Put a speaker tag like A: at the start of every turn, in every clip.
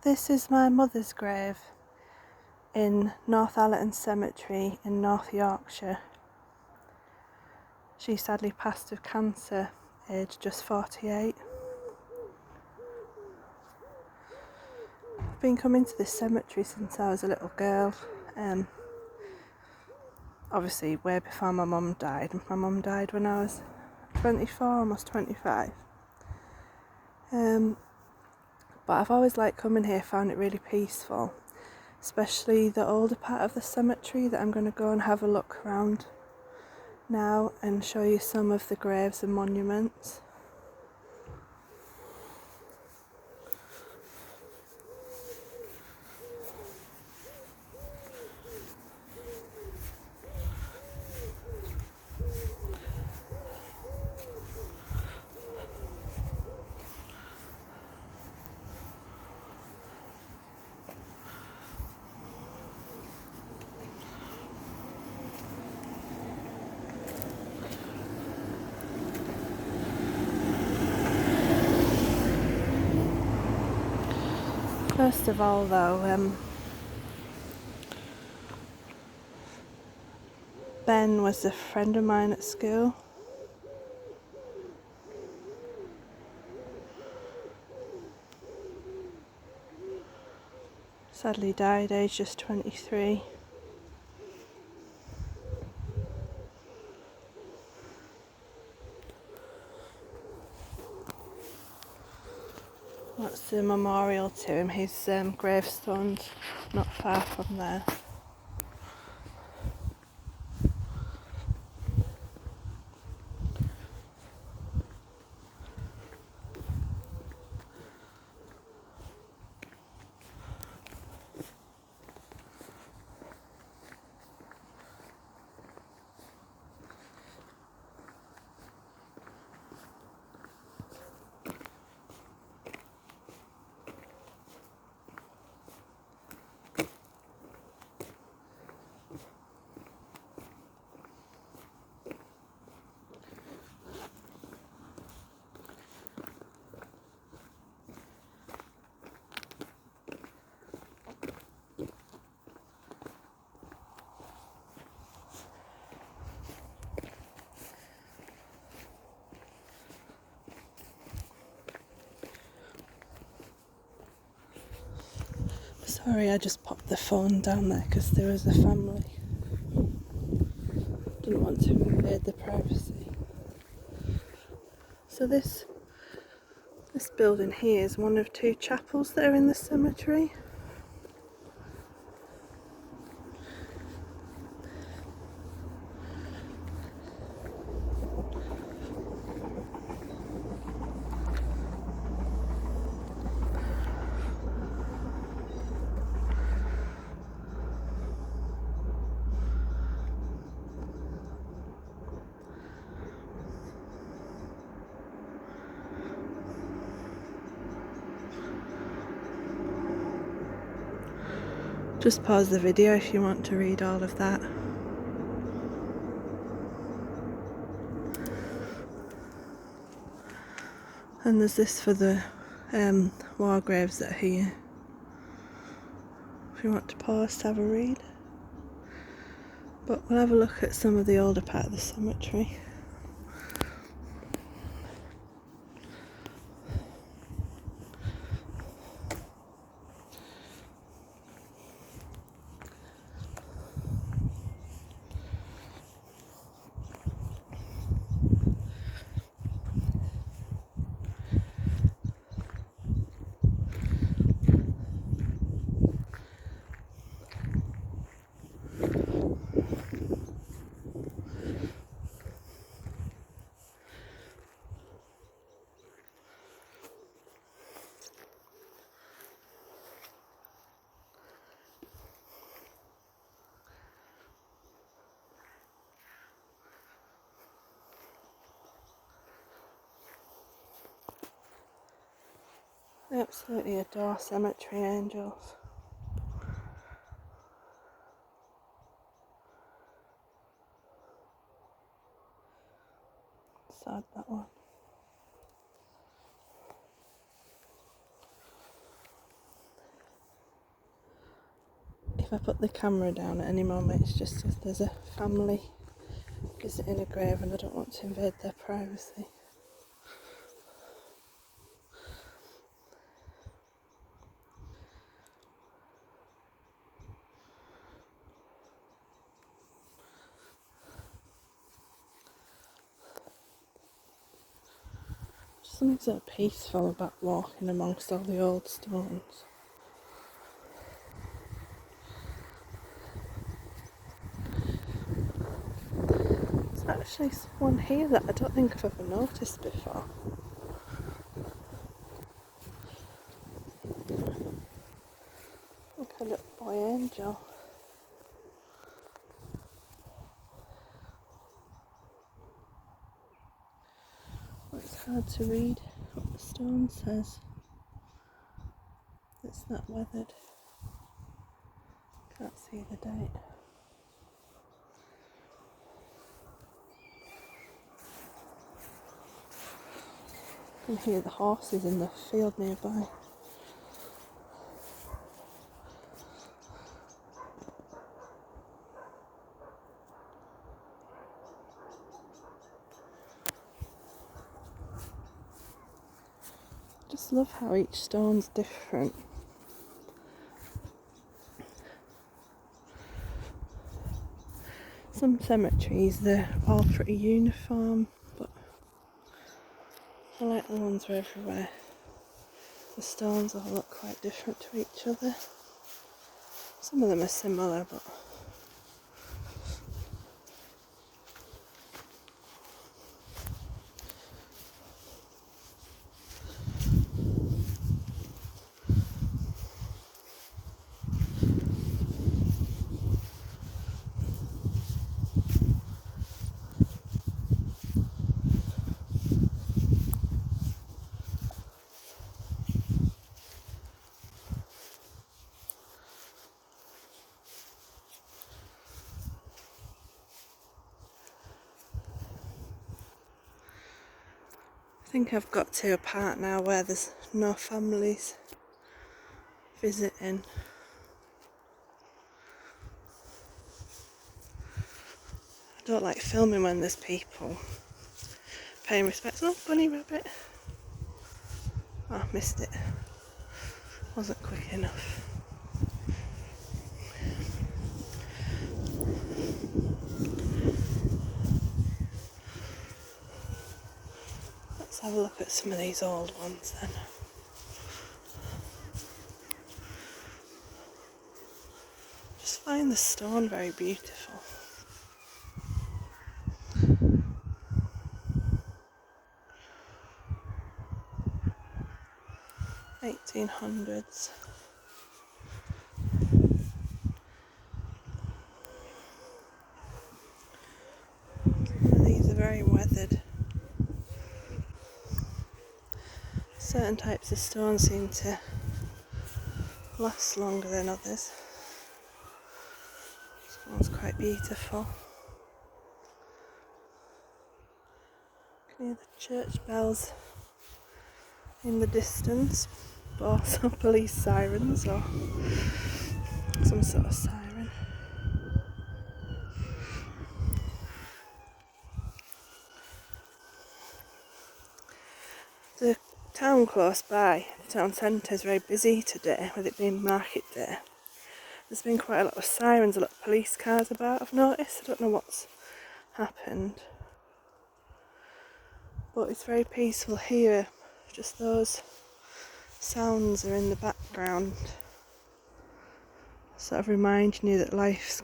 A: This is my mother's grave in Northallerton Cemetery in North Yorkshire. She sadly passed of cancer, aged just 48. I've been coming to this cemetery since I was a little girl, obviously way before my mum died. My mum died when I was 24, almost 25. But I've always liked coming here, found it really peaceful, especially the older part of the cemetery that I'm going to go and have a look around now and show you some of the graves and monuments. First of all though, Ben was a friend of mine at school. Sadly died aged just 23. That's the memorial to him. His gravestone's not far from there. Sorry, I just popped the phone down there because there was a family. Didn't want to invade the privacy. So this building here is one of two chapels that are in the cemetery. Just pause the video if you want to read all of that. And there's this for the war graves that are here. If you want to pause to have a read. But we'll have a look at some of the older part of the cemetery. I absolutely adore cemetery angels. Sad, that one. if I put the camera down at any moment, it's just if there's a family visiting a grave and I don't want to invade their privacy. Something so peaceful about walking amongst all the old stones. There's actually one here that I don't think I've ever noticed before. Like a little boy angel. Well, it's hard to read what the stone says. It's not weathered. Can't see the date. You can hear the horses in the field nearby. I just love how each stone's different. Some cemeteries, they're all pretty uniform, but I like the ones where everywhere the stones all look quite different to each other. Some of them are similar, but I think I've got to a part now where there's no families visiting. I don't like filming when there's people paying respects. Oh, bunny rabbit. Oh, I missed it. Wasn't quick enough. Let's have a look at some of these old ones then. Just find the stone very beautiful. $1800s. Some of these are very weathered. Certain types of stone seem to last longer than others. This one's quite beautiful. You can hear the church bells in the distance, but also police sirens or some sort of siren. The town close by, the town centre, is very busy today, with it being market day. There's been quite a lot of sirens, a lot of police cars about, I've noticed. I don't know what's happened, but it's very peaceful here. Just those sounds are in the background, sort of reminding you that life's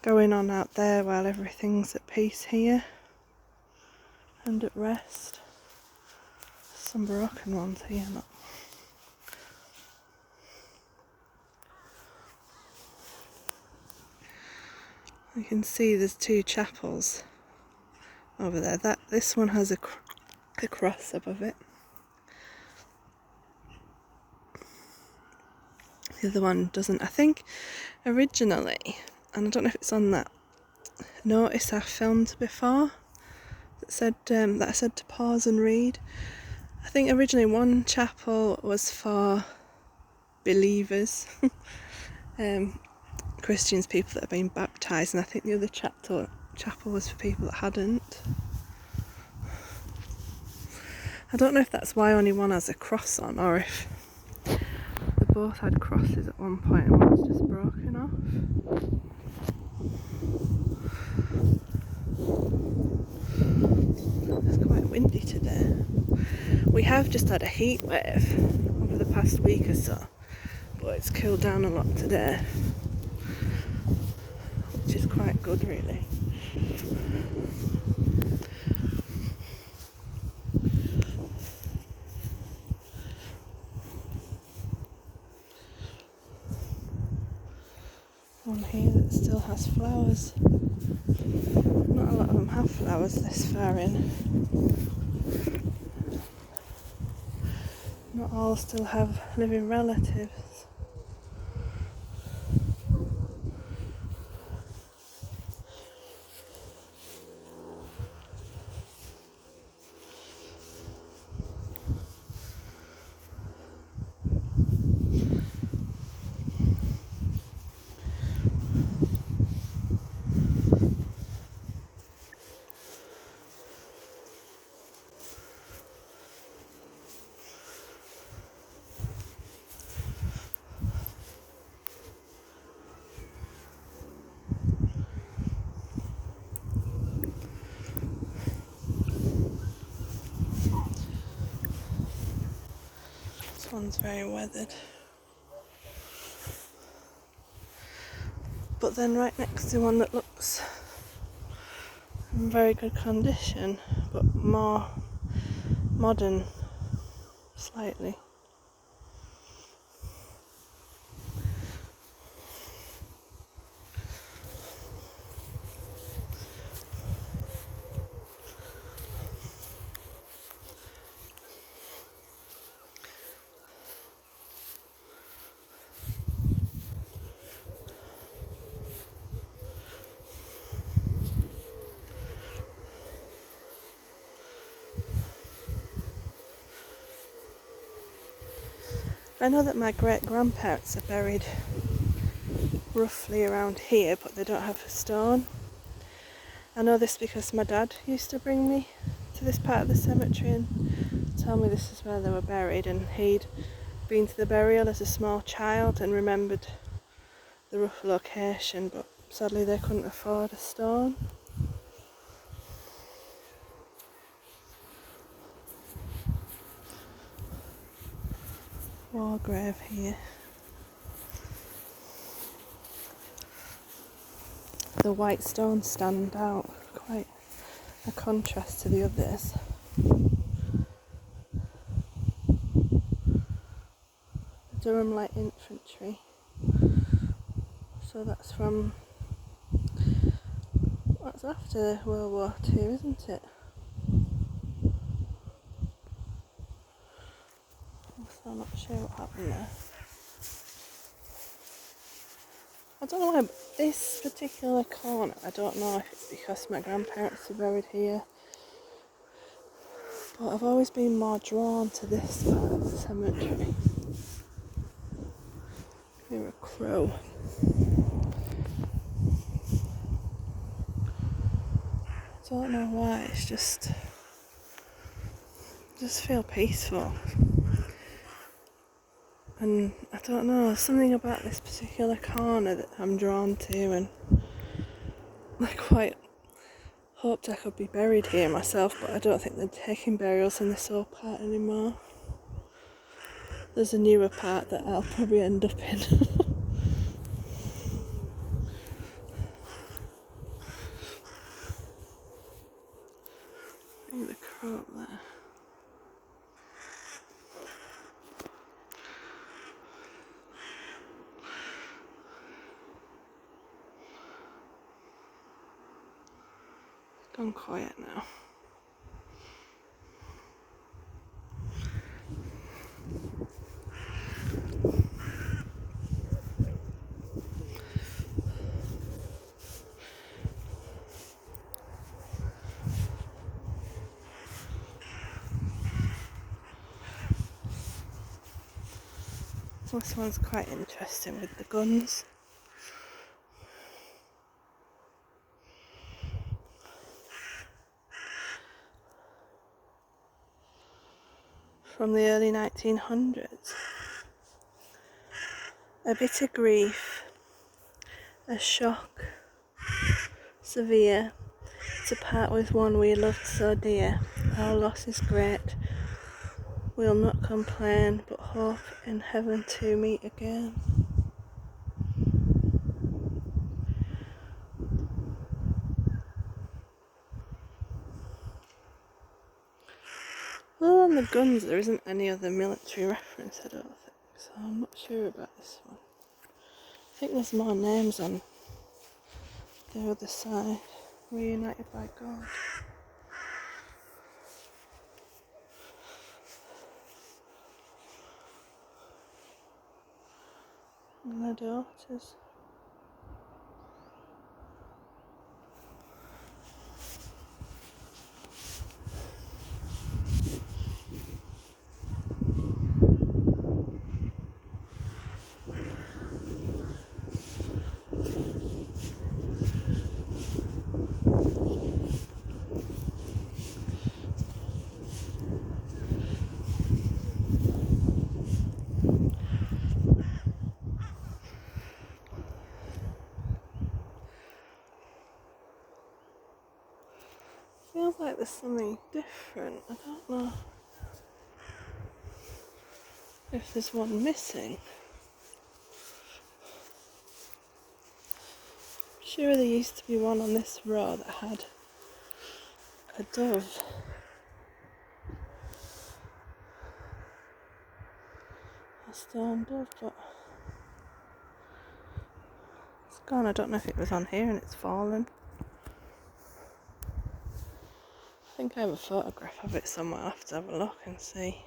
A: going on out there while everything's at peace here and at rest. Some broken ones here, not. You can see there's two chapels over there. This one has a cross above it. The other one doesn't. I think originally, and I don't know if it's on that notice I filmed before that said that I said to pause and read. I think originally one chapel was for believers, Christians, people that have been baptised, and I think the other chapel was for people that hadn't. I don't know if that's why only one has a cross on, or if they both had crosses at one point and one's just broken off. It's quite windy today. We have just had a heat wave over the past week or so, but it's cooled down a lot today, which is quite good really. One here that still has flowers. Not a lot of them have flowers this far in. Not all still have living relatives. This one's very weathered. But then right next to one that looks in very good condition, but more modern, slightly. I know that my great-grandparents are buried roughly around here, but they don't have a stone. I know this because my dad used to bring me to this part of the cemetery and tell me this is where they were buried, and he'd been to the burial as a small child and remembered the rough location, but sadly they couldn't afford a stone. War grave here. The white stones stand out, quite a contrast to the others. Durham Light Infantry. So that's from, that's after World War II, isn't it? So I'm not sure what happened there. I don't know why this particular corner, I don't know if it's because my grandparents are buried here, but I've always been more drawn to this part of the cemetery. Hear a crow. I don't know why, it's just feel peaceful. And I don't know, something about this particular corner that I'm drawn to, and I quite hoped I could be buried here myself, but I don't think they're taking burials in this old part anymore. There's a newer part that I'll probably end up in. I think the crow up there. Gone quiet now. This one's quite interesting with the guns. from the early 1900s. A bit of grief, a shock, severe, to part with one we loved so dear. Our loss is great, we'll not complain, but hope in heaven to meet again. Well, on the guns there isn't any other military reference, I don't think, so I'm not sure about this one. I think there's more names on the other side. Reunited by God. And their daughters. Feels like there's something different. I don't know if there's one missing. Sure, there used to be one on this row that had a dove. A stone dove, but it's gone. I don't know if it was on here and it's fallen. I think I have a photograph of it somewhere. I'll have to have a look and see.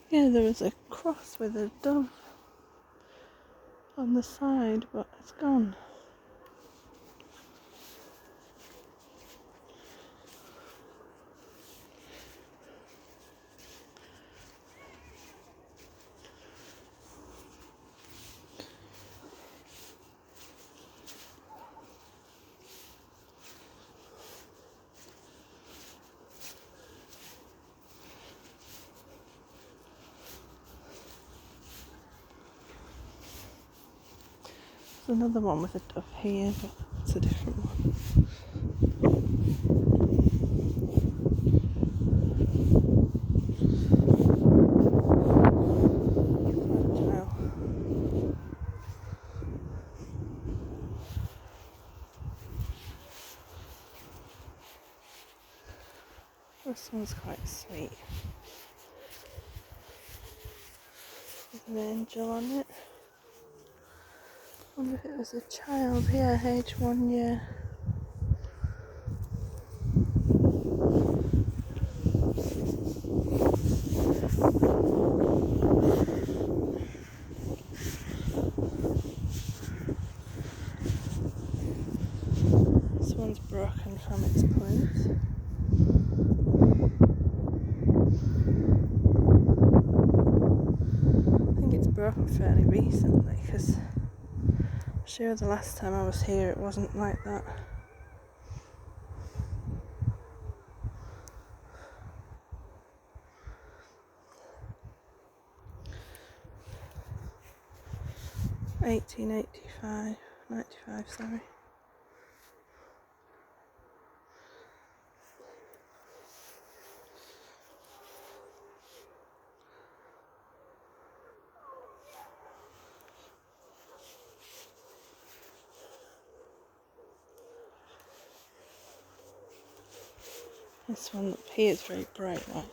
A: Yeah, there was a cross with a dove on the side, but it's gone. There's another one with a dove here, but it's a different one. This one's quite sweet. There's an angel on it. I wonder if it was a child. Yeah, age 1 year. This one's broken from its plinth. I think it's broken fairly recently because I'm sure the last time I was here it wasn't like that. $18.85, 95, sorry. This one up here is very bright white.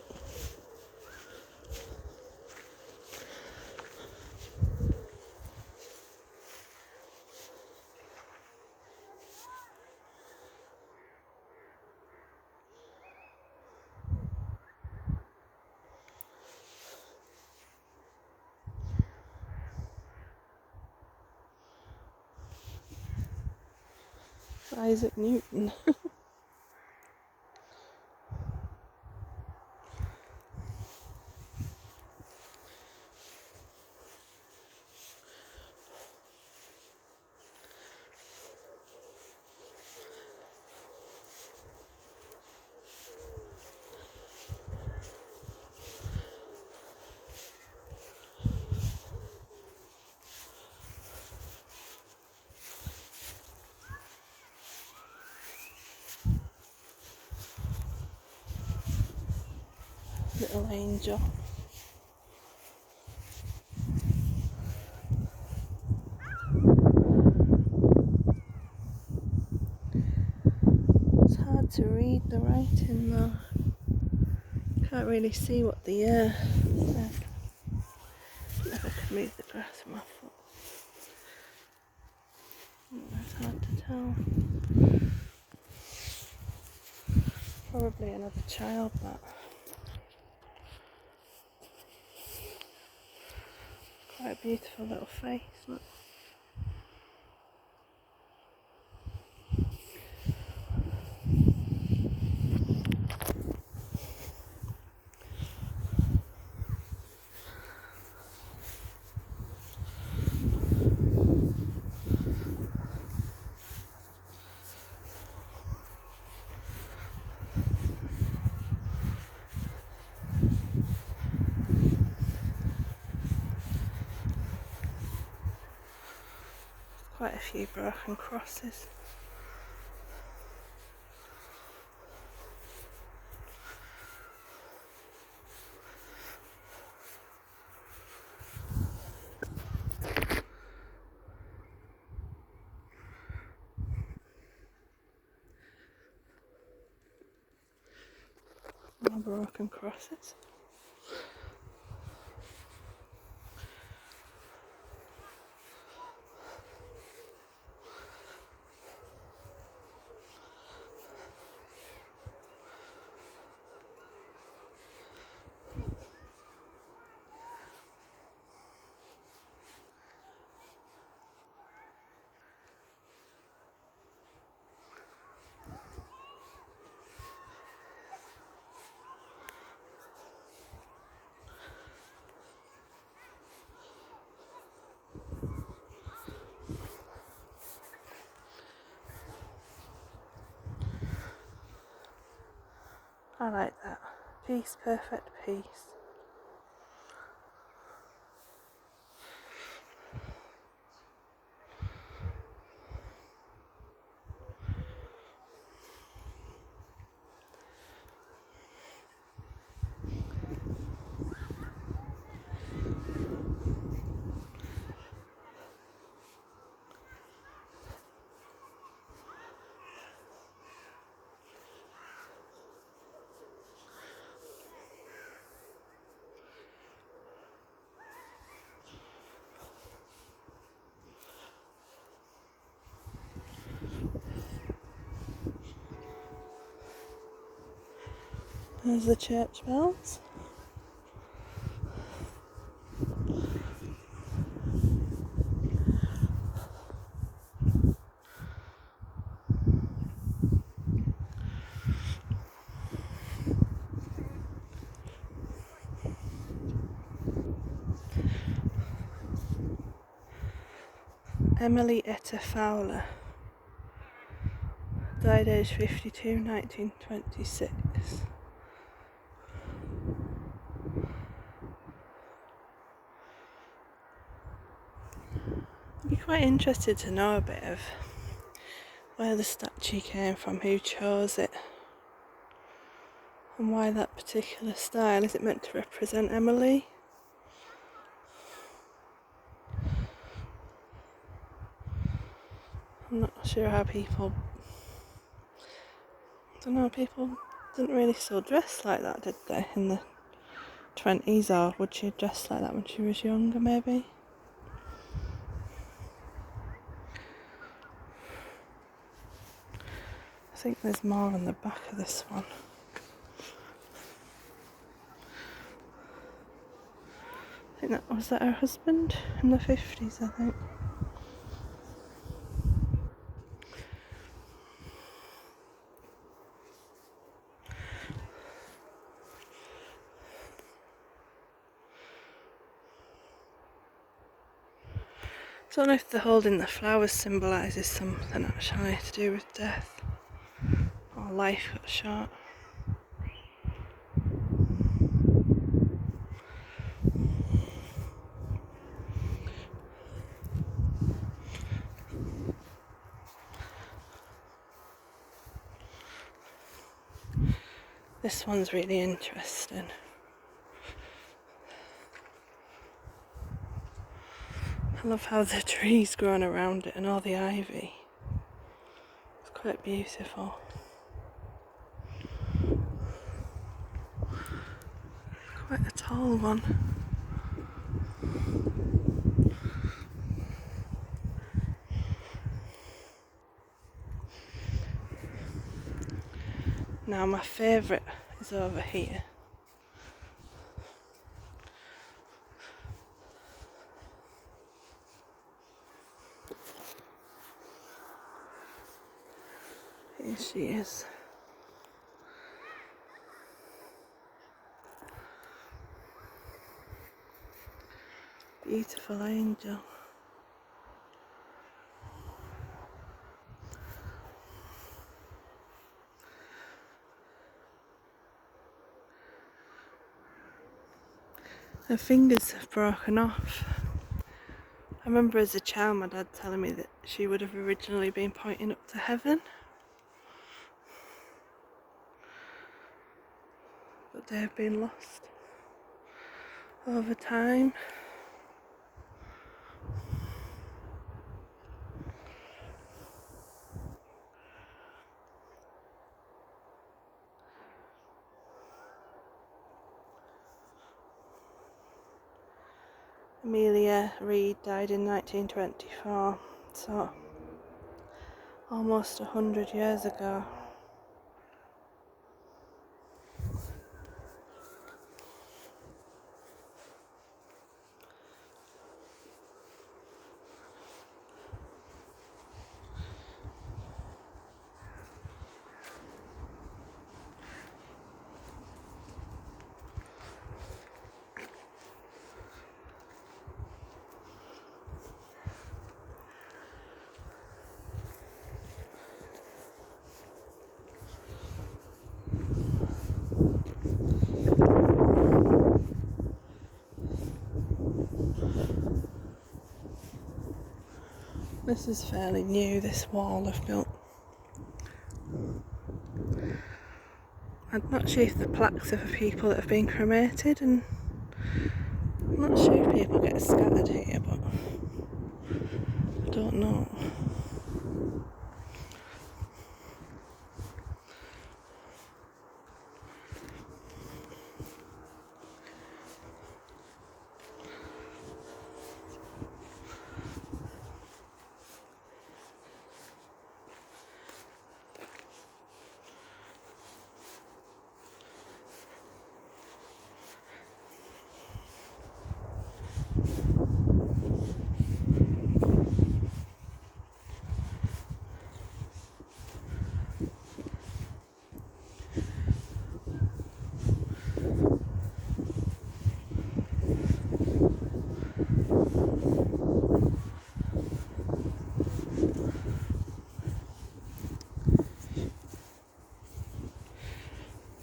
A: Isaac Newton. Little angel. It's hard to read the writing though. Can't really see what the said. If I could move the grass with my foot. It's hard to tell. Probably another child, that. Quite a beautiful little face, look. Quite a few broken crosses. More broken crosses. I like that. Peace, perfect peace. There's the church bells. Emily Etta Fowler, died age 52, 1926. I'd be quite interested to know a bit of where the statue came from, who chose it, and why that particular style. Is it meant to represent Emily? I'm not sure how people, I don't know, people didn't really still dress like that, did they, in the 20s, or would she have dressed like that when she was younger, maybe? I think there's more on the back of this one. I think that her husband in the 50s, I think. Don't know if the holding the flowers symbolises something actually to do with death or life cut short. This one's really interesting. I love how the trees growing around it and all the ivy. It's quite beautiful. Quite a tall one. Now my favourite is over here. Here she is. Beautiful angel. Her fingers have broken off. I remember as a child my dad telling me that she would have originally been pointing up to heaven, but they have been lost over time. Amelia Reed died in 1924, so almost 100 years ago. This is fairly new, this wall they've built. I'm not sure if the plaques are for people that have been cremated, and I'm not sure if people get scattered here, but I don't know.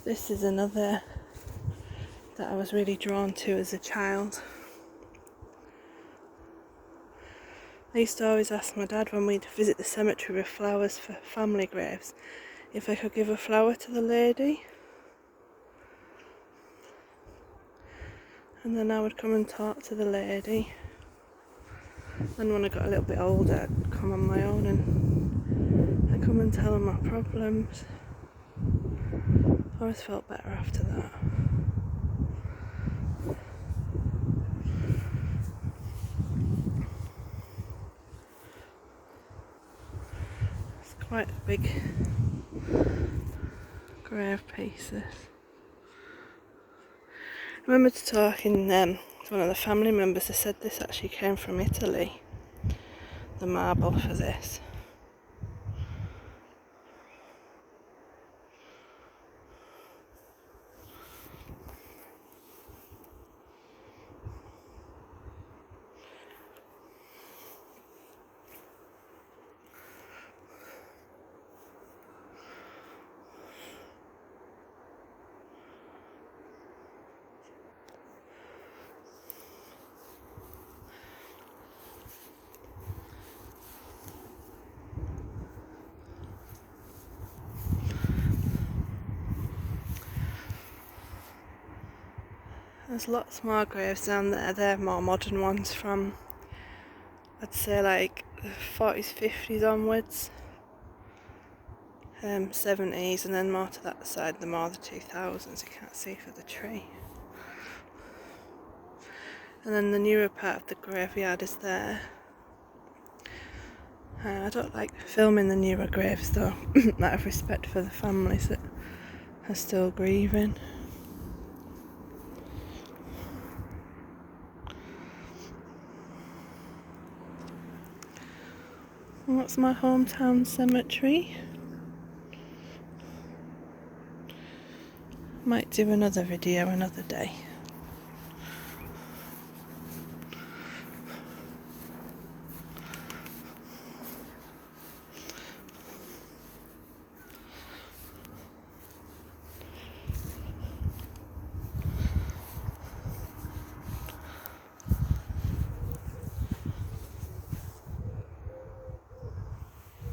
A: This is another that I was really drawn to as a child. I used to always ask my dad when we'd visit the cemetery with flowers for family graves if I could give a flower to the lady. And then I would come and talk to the lady. Then when I got a little bit older, I'd come on my own and I'd come and tell her my problems. I always felt better after that. It's quite a big grave piece, this. I remember talking to one of the family members. They said this actually came from Italy, the marble for this. There's lots more graves down there. They're more modern ones from, I'd say, like the 40s, 50s onwards, 70s, and then more to that side, the 2000s. You can't see for the tree. And then the newer part of the graveyard is there. I don't like filming the newer graves though, out of respect for the families that are still grieving. And that's my hometown cemetery. Might do another video another day.